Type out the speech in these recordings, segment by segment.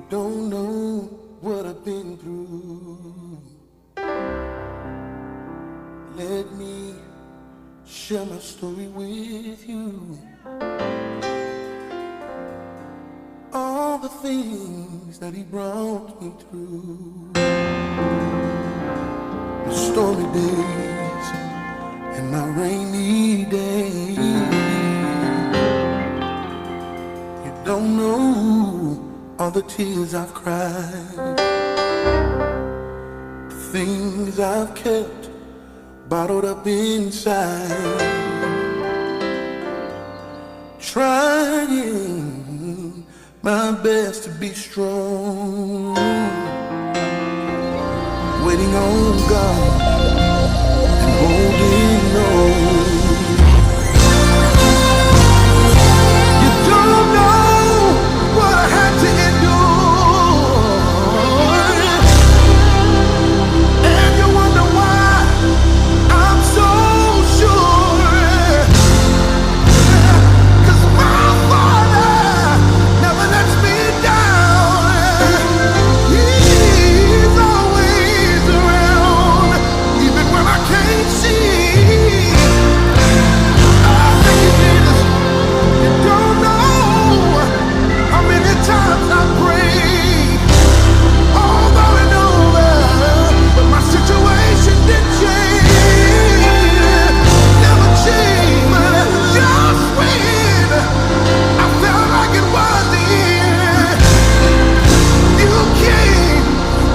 don't know what I've been through. Let me share my story with you. All the things that he brought me through. The stormy days and my rainy days. You don't know all the tears I've cried, the things I've kept bottled up inside, trying my best to be strong, waiting on God and holding on. You don't know what I had to endure, and you wonder why I'm so sure. 'Cause my Father never lets me down. He's always around, even when I can't see. Thank you, Jesus. You don't know how many times I prayed over and over, but my situation didn't change, never changed. But just when I felt like it was the end, you came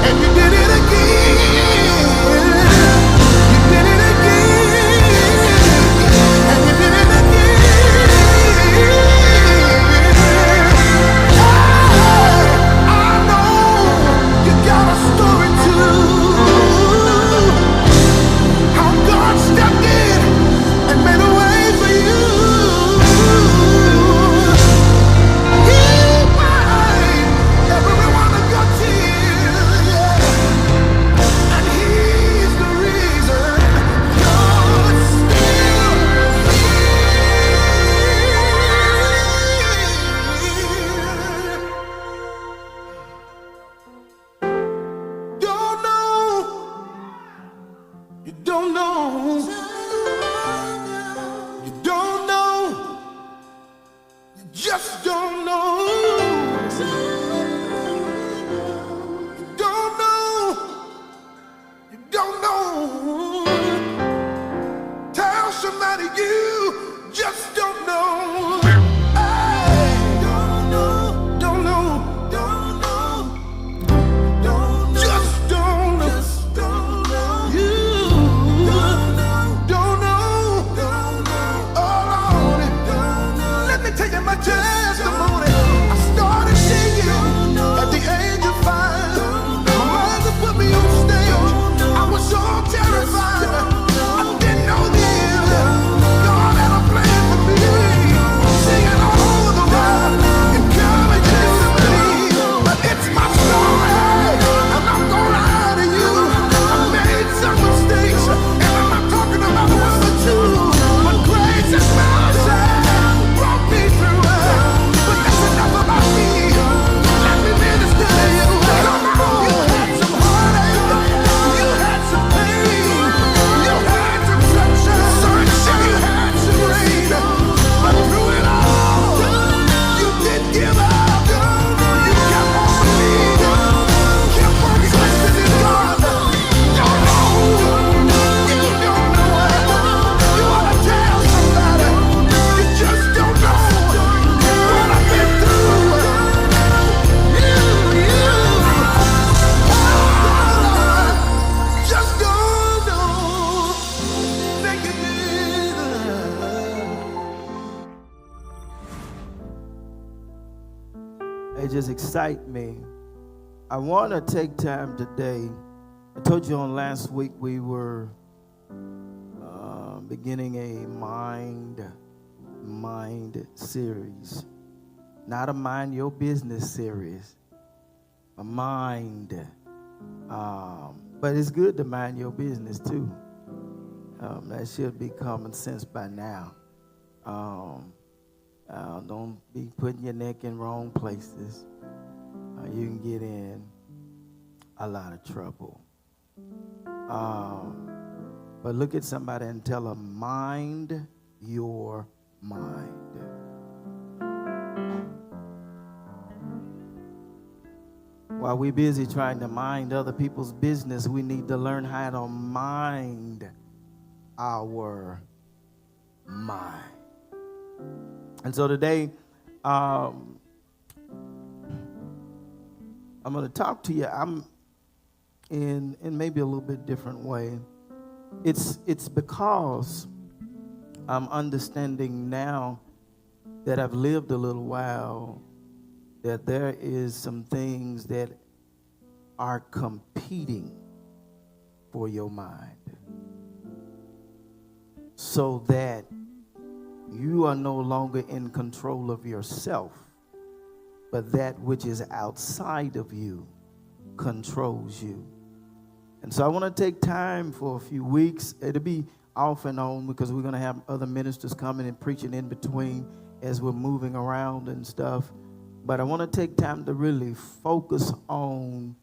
and you did it again. You did it again, and you did it again. I know you got a story too. How God stepped in and made a way for you. He wiped every one of your tears, yeah. And He's the reason you're still here. Don't know. You don't know. You don't know. You just don't know. You don't know. You don't know. Tell somebody you just don't know. Hey, don't know. Don't know. Don't know. Just don't know. You don't know. Oh Lord, let me tell you my testimony. I started singing at the age of 5. My mother put me on stage. I was so terrified. I didn't know then God had a plan for me. Singing all over the world, encouraging me. But it's my story. I'm not gonna lie to you. I made some mistakes, and I'm not talking about one or two. But grace and mercy brought me through. But that's enough about me. Let me minister to you. Come on. You had some heartache. You had some pain. You had some sunshine. You had some rain. But through it all, you didn't give up. You kept on believing. Kept on trusting in God. Don't know. You don't know it. You ought to tell somebody. You just don't know what I've been through. Just don't know. Thank you, Jesus. It just excites me. I want to take time today. I told you on last week we were beginning a mind series. Not a mind your business series. A mind. But it's good to mind your business too. That should be common sense by now. Don't be putting your neck in wrong places. you can get in a lot of trouble. But look at somebody and tell them, mind your mind. While we're busy trying to mind other people's business, we need to learn how to mind our mind. And so today, I'm going to talk to you. I'm in maybe a little bit different way. It's because I'm understanding now that I've lived a little while that there is some things that are competing for your mind, so that you are no longer in control of yourself, but that which is outside of you controls you. And so I want to take time for a few weeks. It'll be off and on because we're going to have other ministers coming and preaching in between as we're moving around and stuff. But I want to take time to really focus on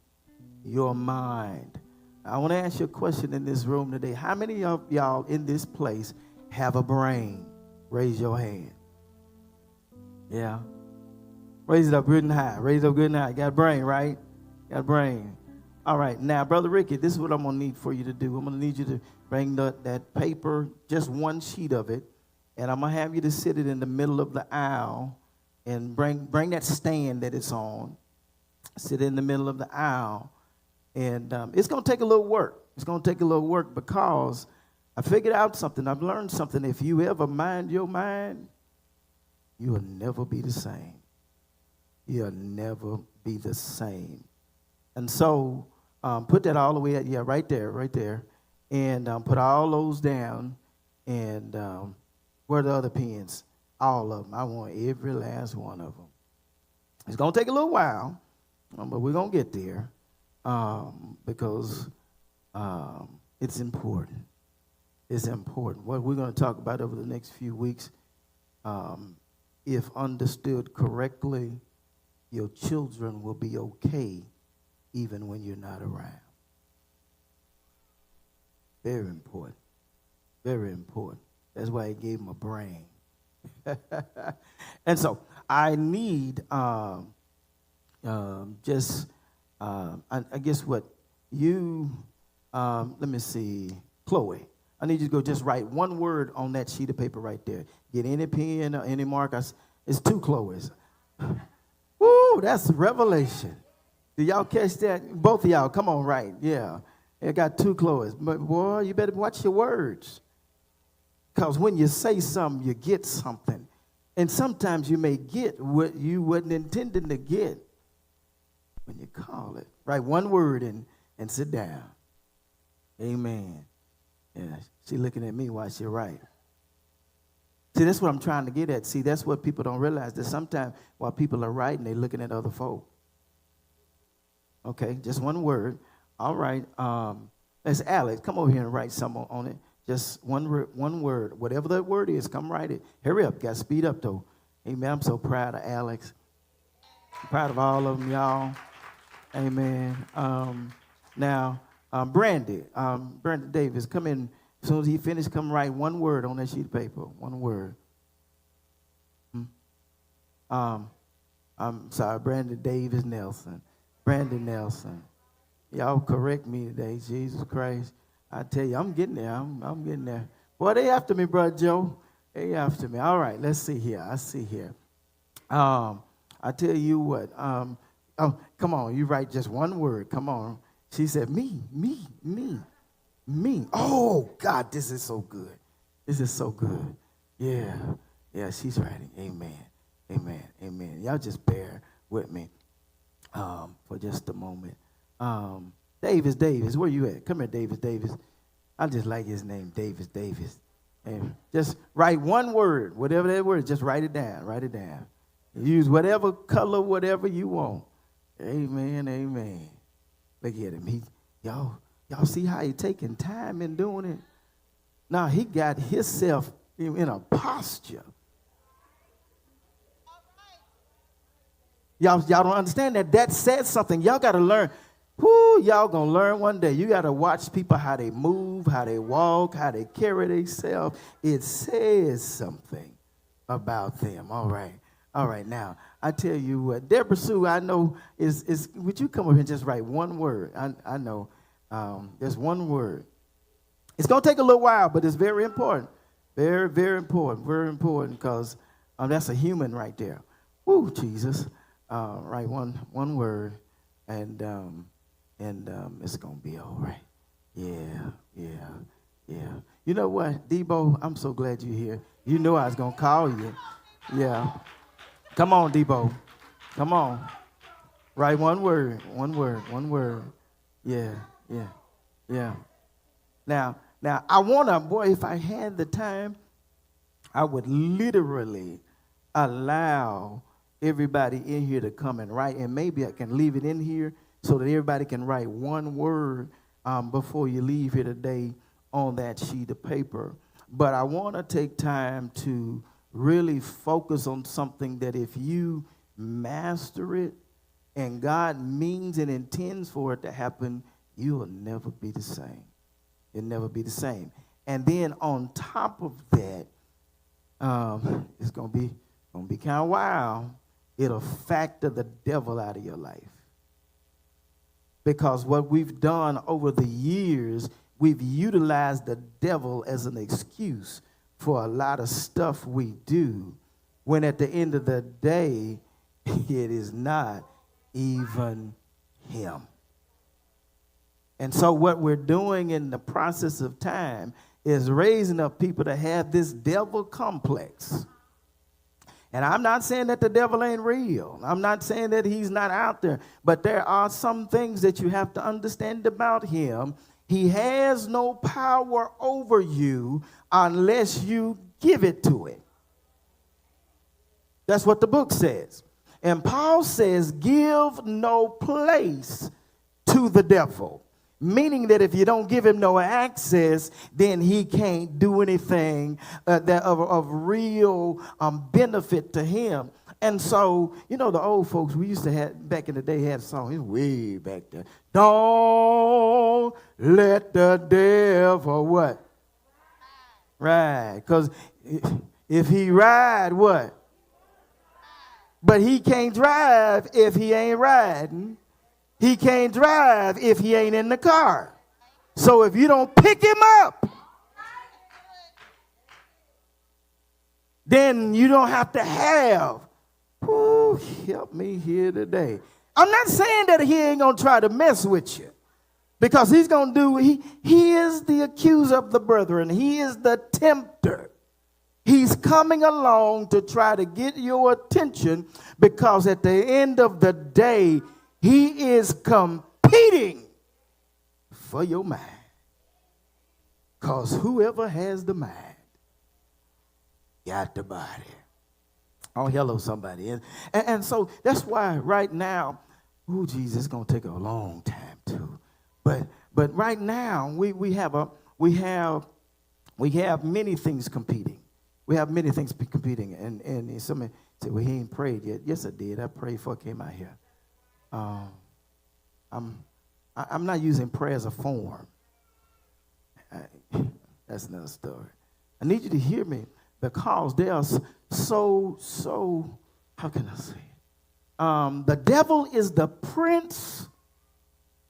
your mind. I want to ask you a question in this room today. How many of y'all in this place have a brain? Raise your hand. Yeah. Raise it up good and high. Raise it up good and high. Got a brain, right? Got a brain. All right. Now, Brother Ricky, this is what I'm going to need for you to do. I'm going to need you to bring that paper, just one sheet of it, and I'm going to have you to sit it in the middle of the aisle and bring that stand that it's on. Sit in the middle of the aisle. And it's going to take a little work. It's going to take a little work because I figured out something. I've learned something. If you ever mind your mind, you will never be the same. You'll never be the same. And so put that all the way, right there. And put all those down. And where are the other pens? All of them. I want every last one of them. It's going to take a little while, but we're going to get there because it's important. It's important. What we're going to talk about over the next few weeks, if understood correctly, your children will be okay even when you're not around. Very important. Very important. That's why he gave them a brain. And so I need I guess what you let me see, Chloe, I need you to go just write one word on that sheet of paper right there. Get any pen or any marker. It's 2 Chloes. Woo, that's revelation. Did y'all catch that? Both of y'all, come on, right. Yeah. I got 2 Chloes. But boy, you better watch your words. Because when you say something, you get something. And sometimes you may get what you wasn't intending to get when you call it. Write one word and sit down. Amen. Yeah, she looking at me while she write. See, that's what I'm trying to get at. See, that's what people don't realize, that sometimes while people are writing, they're looking at other folk. Okay, just one word. All right. That's Alex. Come over here and write something on it. Just one word. Whatever that word is, come write it. Hurry up. Got to speed up, though. Amen. I'm so proud of Alex. I'm proud of all of them, y'all. Amen. Now, Brandy Davis, come in. As soon as he finished, come write one word on that sheet of paper. One word. I'm sorry, Brandy Davis Nelson. Brandy Nelson. Y'all correct me today, Jesus Christ. I tell you, I'm getting there. I'm getting there. Boy, they after me, Brother Joe. They after me. All right, let's see here. I see here. I tell you what. Oh, come on. You write just one word. Come on. She said, me. Oh, God, this is so good. This is so good. Yeah, she's writing. Amen. Y'all just bear with me for just a moment. Davis, where you at? Come here, Davis. I just like his name, Davis. And just write one word, whatever that word is, just write it down. Use whatever color, whatever you want. Amen. Look at him. Y'all see how he taking time in doing it? Now he got himself in a posture. Y'all don't understand that. That says something. Y'all got to learn. Whoo, y'all going to learn one day. You got to watch people, how they move, how they walk, how they carry themselves. It says something about them. All right. All right. Now, I tell you what, Deborah Sue, I know, would you come up here and just write one word? I know. There's one word. It's going to take a little while, but it's very important. Very, very important. Very important, because that's a human right there. Woo, Jesus. Write one word, and it's going to be all right. Yeah. You know what, Debo, I'm so glad you're here. You know I was going to call you. Yeah. Come on, Debo. Come on. Write one word. Yeah. Now, I want to, boy, if I had the time, I would literally allow everybody in here to come and write, and maybe I can leave it in here so that everybody can write one word before you leave here today on that sheet of paper. But I want to take time to really focus on something that if you master it and God means and intends for it to happen, you will never be the same. You'll never be the same. And then on top of that, it's gonna be kind of wild. It'll factor the devil out of your life. Because what we've done over the years, we've utilized the devil as an excuse for a lot of stuff we do, when at the end of the day, it is not even him. And so what we're doing in the process of time is raising up people to have this devil complex. And I'm not saying that the devil ain't real. I'm not saying that he's not out there. But there are some things that you have to understand about him. He has no power over you unless you give it to him. That's what the book says. And Paul says, give no place to the devil. Meaning that if you don't give him no access, then he can't do anything that of real benefit to him. And so, you know, the old folks, we used to have, back in the day, had a song, it's way back there. Don't let the devil what? Ride. Because if he ride, what? But he can't drive if he ain't riding. He can't drive if he ain't in the car. So if you don't pick him up, then you don't have to have. Ooh, help me here today. I'm not saying that he ain't going to try to mess with you. Because he's going to do, he is the accuser of the brethren. He is the tempter. He's coming along to try to get your attention, because at the end of the day, he is competing for your mind. Because whoever has the mind got the body. Oh, hello, somebody. And so that's why right now, oh, Jesus, it's going to take a long time too. But right now, we have many things competing. We have many things competing. And somebody said, well, he ain't prayed yet. Yes, I did. I prayed before I came out here. I'm not using prayer as a form. That's another story. I need you to hear me, because they are so, how can I say it? The devil is the prince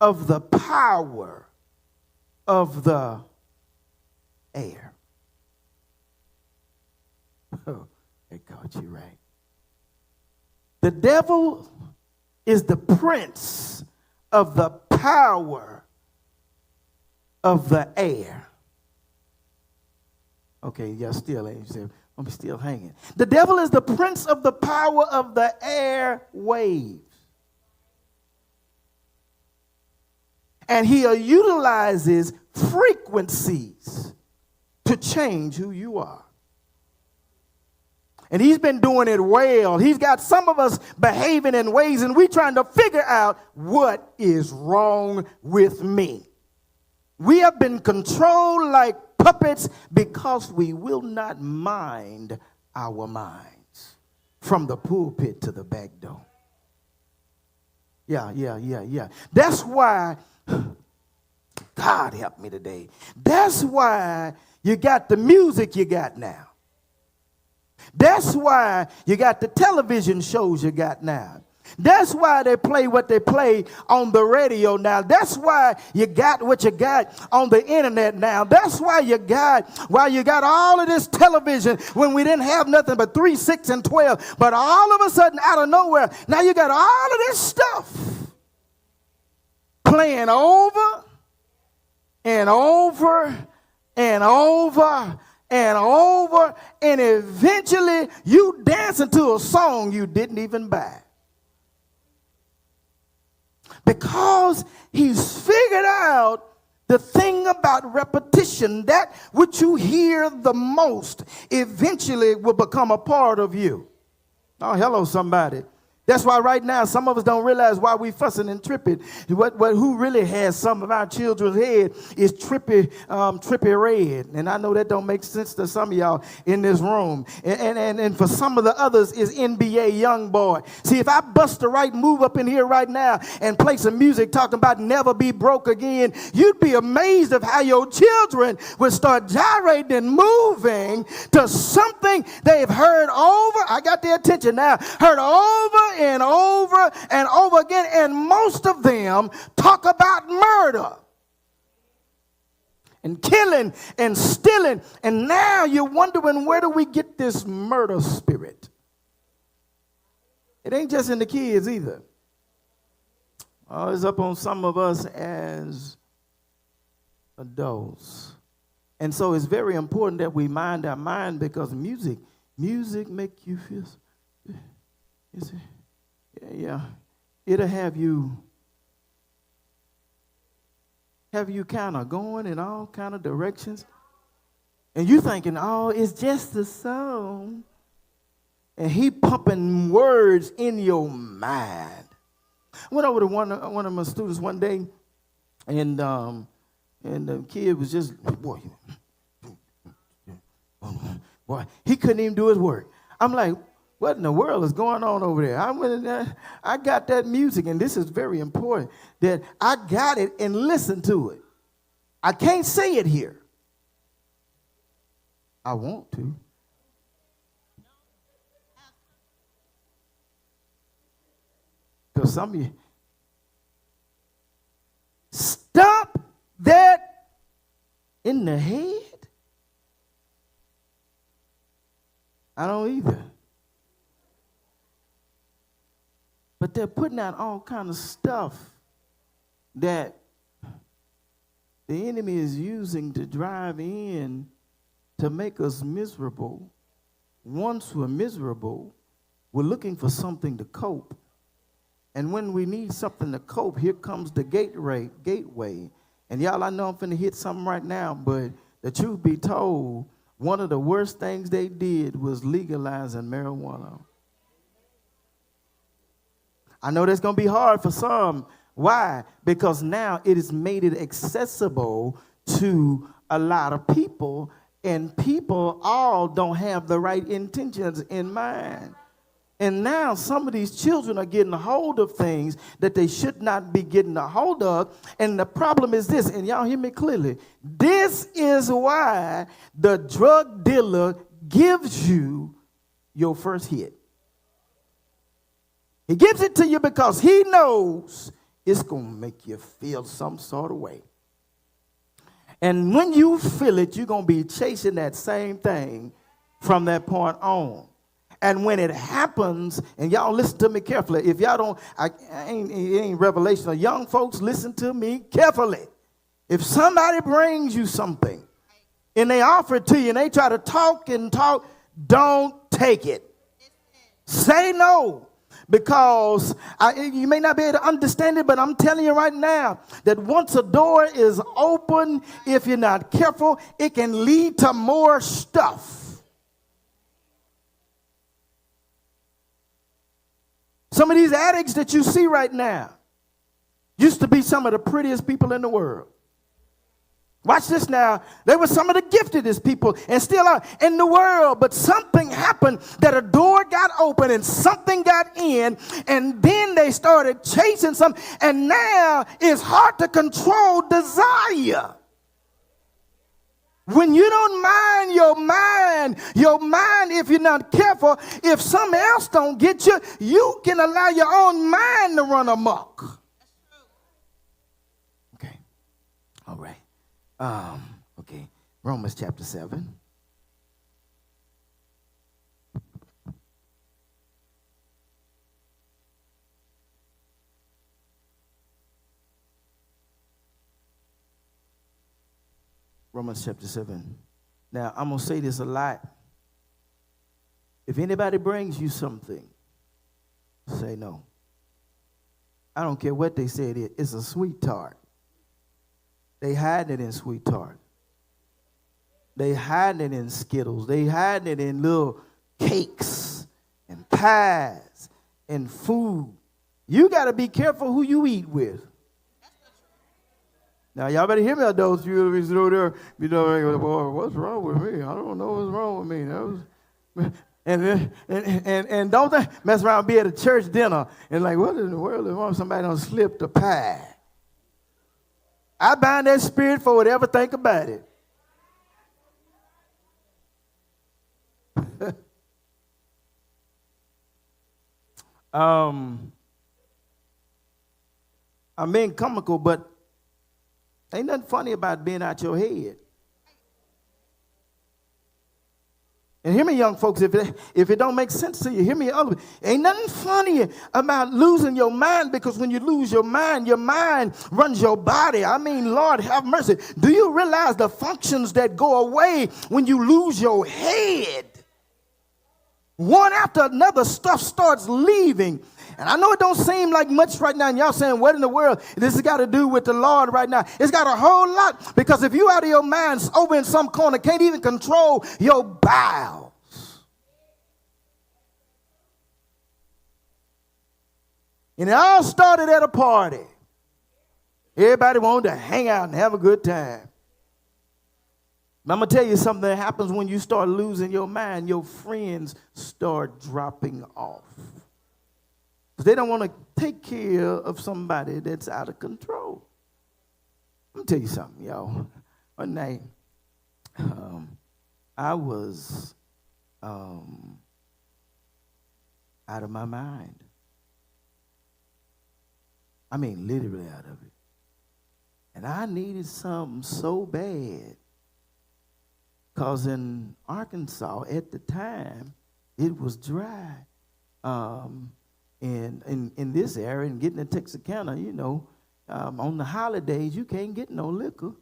of the power of the air. Oh, they caught you right. The devil is the prince of the power of the air. Okay, y'all still ain't saying, I'm still hanging. The devil is the prince of the power of the air waves. And he utilizes frequencies to change who you are. And he's been doing it well. He's got some of us behaving in ways, and we're trying to figure out what is wrong with me. We have been controlled like puppets because we will not mind our minds from the pulpit to the back door. Yeah. That's why, God help me today. That's why you got the music you got now. That's why you got the television shows you got now. That's why they play what they play on the radio now. That's why you got what you got on the internet now. That's why you got all of this television when we didn't have nothing but 3, 6, and 12. But all of a sudden, out of nowhere, now you got all of this stuff playing over and over and over and over, and eventually you dancing to a song you didn't even buy. Because he's figured out the thing about repetition, that which you hear the most eventually will become a part of you. Oh, hello, somebody. That's why right now some of us don't realize why we fussing and tripping. Who really has some of our children's head is trippy red. And I know that don't make sense to some of y'all in this room. And for some of the others is NBA young boy. See, if I bust the right move up in here right now and play some music talking about never be broke again, you'd be amazed of how your children would start gyrating and moving to something they've heard over. I got their attention now. Heard over and over and over again, and most of them talk about murder and killing and stealing, and now you're wondering, where do we get this murder spirit? It ain't just in the kids either. Oh, it's up on some of us as adults. And so it's very important that we mind our mind, because music make you feel, yeah, it'll have you kind of going in all kind of directions. And you thinking, oh, it's just a song. And he pumping words in your mind. I went over to one of my students one day, and the kid was just, boy, he couldn't even do his work. I'm like, what in the world is going on over there? I went in there, I got that music, and this is very important, that I got it and listened to it. I can't say it here. I want to. Because some of you, stop that in the head. I don't either. But they're putting out all kind of stuff that the enemy is using to drive in to make us miserable. Once we're miserable, we're looking for something to cope. And when we need something to cope, here comes the gateway. And y'all, I know I'm finna hit something right now, but the truth be told, one of the worst things they did was legalizing marijuana. I know that's going to be hard for some. Why? Because now it has made it accessible to a lot of people, and people all don't have the right intentions in mind. And now some of these children are getting a hold of things that they should not be getting a hold of. And the problem is this, and y'all hear me clearly. This is why the drug dealer gives you your first hit. He gives it to you because he knows it's going to make you feel some sort of way. And when you feel it, you're going to be chasing that same thing from that point on. And when it happens, and y'all listen to me carefully. If y'all don't, it ain't revelation. Young folks, listen to me carefully. If somebody brings you something and they offer it to you and they try to talk, don't take it. Say no. Because you may not be able to understand it, but I'm telling you right now that once a door is open, if you're not careful, it can lead to more stuff. Some of these addicts that you see right now used to be some of the prettiest people in the world. Watch this now. They were some of the giftedest people and still are in the world. But something happened that a door got open and something got in. And then they started chasing something. And now it's hard to control desire. When you don't mind your mind, if you're not careful, if something else don't get you, you can allow your own mind to run amok. Okay. All right. Okay. Romans chapter 7. Romans chapter 7. Now, I'm going to say this a lot. If anybody brings you something, say no. I don't care what they say it is. It's a sweet tart. They hide it in sweet tart. They hide it in Skittles. They hide it in little cakes and pies and food. You got to be careful who you eat with. Now, y'all better hear me out those few of you there. You know, boy, what's wrong with me? I don't know what's wrong with me. That was, and don't mess around and be at a church dinner and like, what in the world is wrong? Somebody done slipped a pie. I bind that spirit for whatever think about it. I'm being comical, but ain't nothing funny about being out your head. And hear me, young folks, if it don't make sense to you, hear me. Ain't nothing funny about losing your mind, because when you lose your mind runs your body. I mean, Lord, have mercy. Do you realize the functions that go away when you lose your head? One after another, stuff starts leaving. And I know it don't seem like much right now, and y'all saying, what in the world? This has got to do with the Lord right now. It's got a whole lot, because if you out of your minds over in some corner, can't even control your bowels. And it all started at a party. Everybody wanted to hang out and have a good time. I'm going to tell you something that happens when you start losing your mind. Your friends start dropping off. They don't want to take care of somebody that's out of control. Let me tell you something, y'all. One night, I was out of my mind. I mean, literally out of it. And I needed something so bad. Because in Arkansas, at the time, it was dry. In this area, and getting to Texarkana, you know, on the holidays, you can't get no liquor.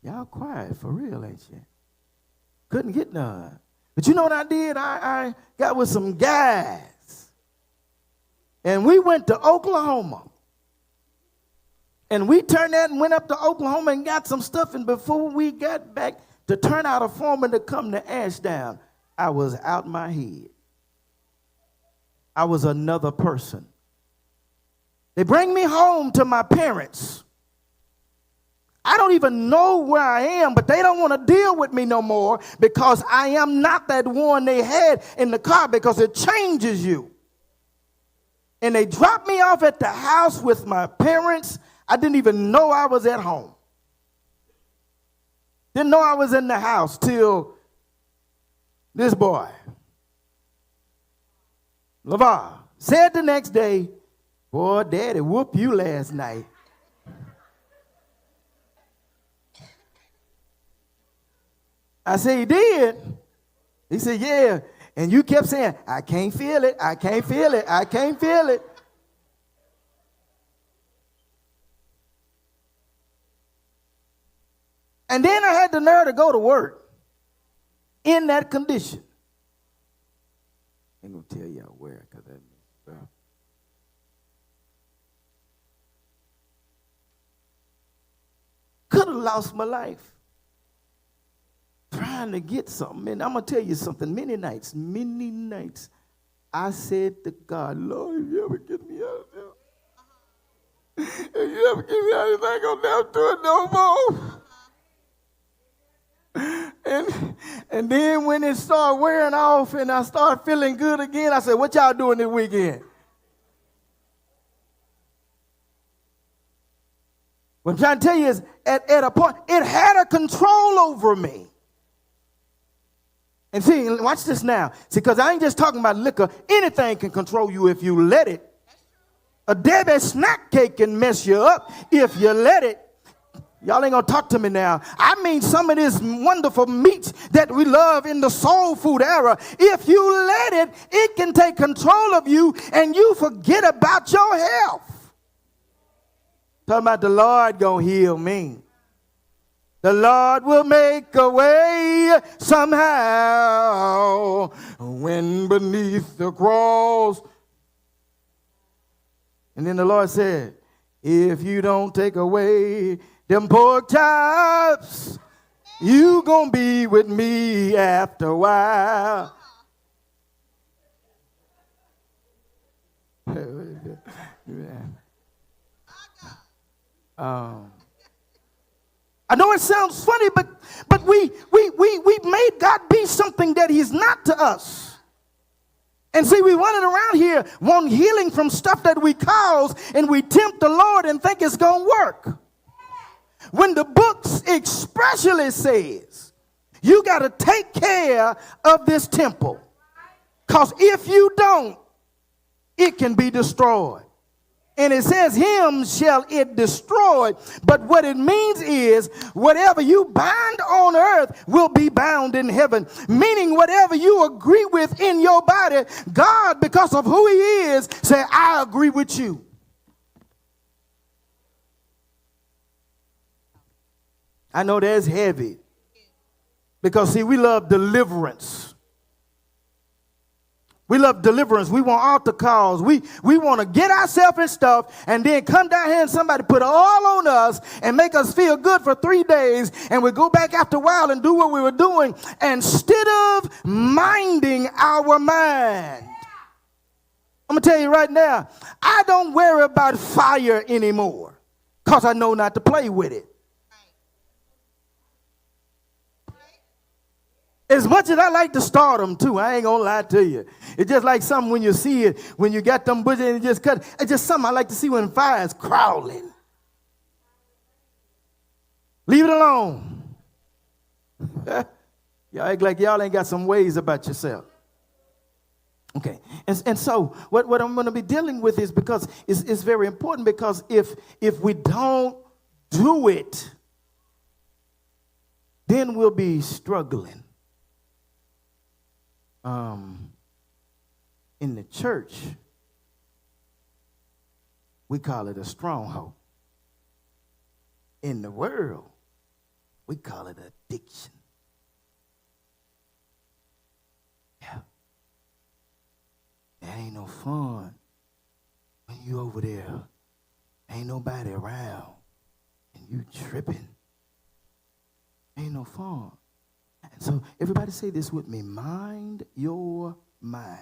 Y'all quiet for real, ain't you? Couldn't get none. But you know what I did? I got with some guys. And we went to Oklahoma. And we turned that and went up to Oklahoma and got some stuff. And before we got back to turn out a foreman to come to Ashdown, I was out my head. I was another person. They bring me home to my parents. I don't even know where I am, but they don't want to deal with me no more, because I am not that one they had in the car, because it changes you. And they dropped me off at the house with my parents. I didn't even know I was at home. Didn't know I was in the house till this boy, LeVar, said the next day, boy, Daddy whooped you last night. I said, he did? He said, yeah. And you kept saying, I can't feel it, I can't feel it, I can't feel it. And then I had the nerve to go to work in that condition. I ain't going to tell y'all where, because that means, could have lost my life trying to get something. And I'm going to tell you something. Many nights, I said to God, Lord, if you ever get me out of there, if you ever get me out of there, I ain't going to never do it no more. And then when it started wearing off and I started feeling good again, I said, what y'all doing this weekend? What I'm trying to tell you is, at a point, it had a control over me. And see, watch this now. See, because I ain't just talking about liquor. Anything can control you if you let it. A Debbie snack cake can mess you up if you let it. Y'all ain't gonna talk to me now. I mean, some of this wonderful meats that we love in the soul food era, if you let it, it can take control of you and you forget about your health. Talking about the Lord gonna heal me. The Lord will make a way somehow when beneath the cross. And then the Lord said, if you don't take away them pork chops, you gonna be with me after a while. I know it sounds funny, but we made God be something that he's not to us. And see, we running around here wanting healing from stuff that we cause, and we tempt the Lord and think it's going to work. When the book expressly says, you got to take care of this temple. Because if you don't, it can be destroyed. And it says, him shall it destroy. But what it means is, whatever you bind on earth will be bound in heaven. Meaning, whatever you agree with in your body, God, because of who he is, say, I agree with you. I know that's heavy. Because, see, we love deliverance. We love deliverance. We want altar calls. We want to get ourselves in stuff and then come down here and somebody put all on us and make us feel good for 3 days, and we go back after a while and do what we were doing instead of minding our mind. I'm going to tell you right now, I don't worry about fire anymore because I know not to play with it. As much as I like to start them too, I ain't gonna lie to you. It's just like something when you see it, when you got them bushes and you just cut. It's just something I like to see when fire is crawling. Leave it alone. Y'all act like y'all ain't got some ways about yourself. Okay, and so what I'm gonna be dealing with is because it's very important, because if we don't do it, then we'll be struggling. In the church, we call it a stronghold. In the world, we call it addiction. Yeah. That ain't no fun when you over there, ain't nobody around, and you tripping. Ain't no fun. And so everybody say this with me: mind your mind.